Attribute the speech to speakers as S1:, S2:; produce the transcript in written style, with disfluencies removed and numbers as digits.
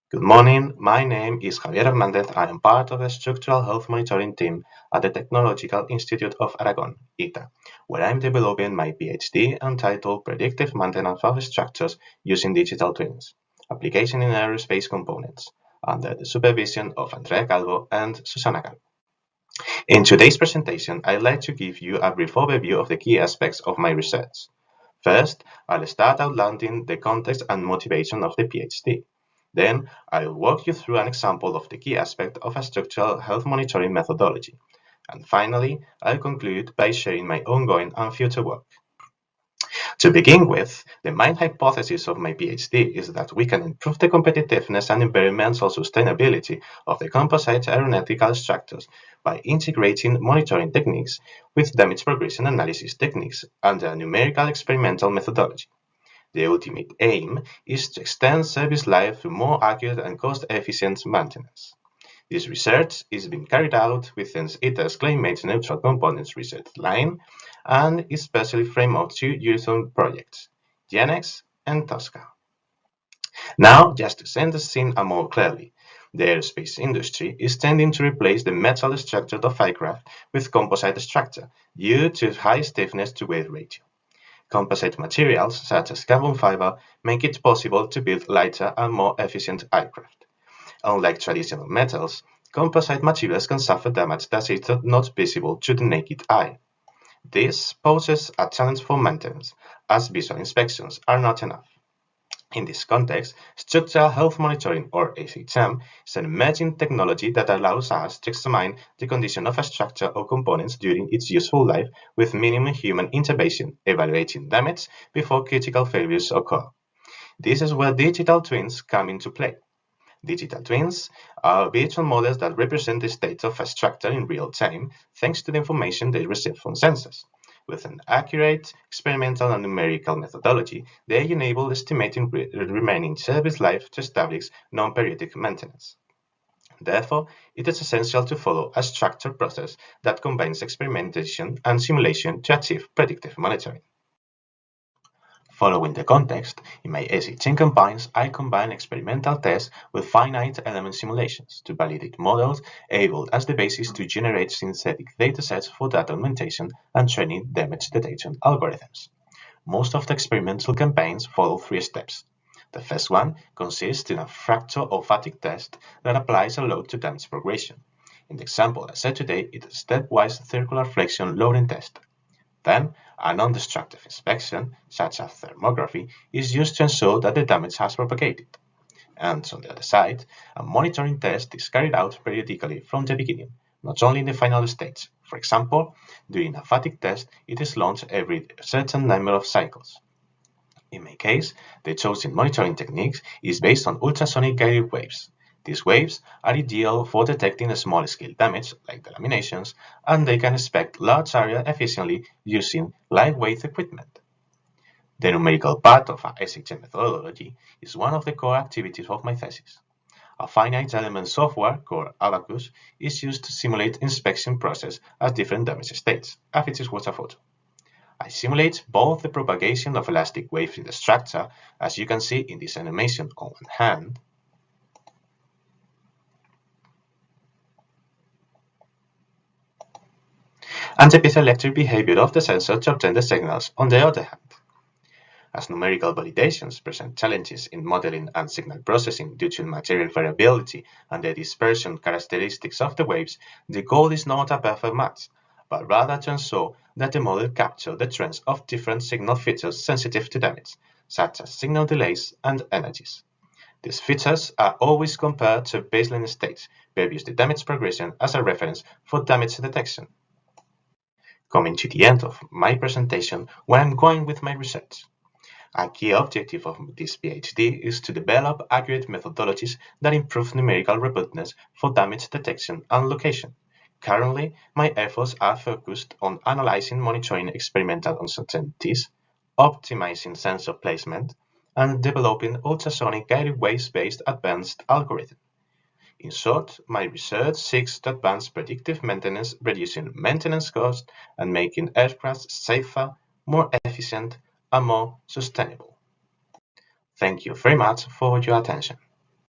S1: Good morning, my name is Javier Hernández. I am part of the Structural Health Monitoring team at the Tecnológico Institute of Aragón, ITA, where I am developing my PhD entitled Predictive Maintenance of Structures Using Digital Twins, Application in Aerospace Components, under the supervision of Andrea Calvo and Susana Calvo. In today's presentation, I'd like to give you a brief overview of the key aspects of my research. First, I'll start outlining the context and motivation of the PhD. Then, I'll walk you through an example of the key aspect of a structural health monitoring methodology. And finally, I'll conclude by sharing my ongoing and future work. To begin with, the main hypothesis of my PhD is that we can improve the competitiveness and environmental sustainability of the composite aeronautical structures by integrating monitoring techniques with damage progression analysis techniques under a numerical experimental methodology. The ultimate aim is to extend service life through more accurate and cost-efficient maintenance. This research is being carried out within ITA's climate-neutral components research line and is specially framed of two youth-owned projects, GENEX and Tosca. Now, just to set the scene more clearly, the aerospace industry is tending to replace the metal structure of aircraft with composite structure due to high stiffness to weight ratio. Composite materials such as carbon fiber make it possible to build lighter and more efficient aircraft. Unlike traditional metals, composite materials can suffer damage that is not visible to the naked eye. This poses a challenge for maintenance, as visual inspections are not enough. In this context, structural health monitoring, or SHM, is an emerging technology that allows us to examine the condition of a structure or components during its useful life with minimum human intervention, evaluating damage before critical failures occur. This is where digital twins come into play. Digital twins are virtual models that represent the state of a structure in real time thanks to the information they receive from sensors. With an accurate experimental and numerical methodology, they enable estimating remaining service life to establish non-periodic maintenance. Therefore, it is essential to follow a structured process that combines experimentation and simulation to achieve predictive monitoring. Following the context, in my SHM campaigns, I combine experimental tests with finite element simulations to validate models able as the basis to generate synthetic datasets for data augmentation and training damage detection algorithms. Most of the experimental campaigns follow three steps. The first one consists in a fracture or fatigue test that applies a load to damage progression. In the example I said today, it is a stepwise circular flexion loading test. Then, a non-destructive inspection, such as thermography, is used to ensure that the damage has propagated. And on the other side, a monitoring test is carried out periodically from the beginning, not only in the final stage. For example, during a fatigue test, it is launched every certain number of cycles. In my case, the chosen monitoring technique is based on ultrasonic guided waves. These waves are ideal for detecting small-scale damage, like delaminations, and they can inspect large areas efficiently using lightweight equipment. The numerical part of our SHM methodology is one of the core activities of my thesis. A finite element software, called Abacus, is used to simulate inspection process at different damage states, as it is waterphoto. I simulate both the propagation of elastic waves in the structure, as you can see in this animation on one hand, and the piezoelectric behavior of the sensor to obtain the signals on the other hand. As numerical validations present challenges in modeling and signal processing due to material variability and the dispersion characteristics of the waves, the goal is not a perfect match, but rather to ensure that the model captures the trends of different signal features sensitive to damage, such as signal delays and energies. These features are always compared to baseline states, where we use the damage progression as a reference for damage detection. Coming to the end of my presentation, where I'm going with my research. A key objective of this PhD is to develop accurate methodologies that improve numerical robustness for damage detection and location. Currently, my efforts are focused on analyzing monitoring experimental uncertainties, optimizing sensor placement, and developing ultrasonic guided waves-based advanced algorithms. In short, my research seeks to advance predictive maintenance, reducing maintenance costs and making aircraft safer, more efficient, and more sustainable. Thank you very much for your attention.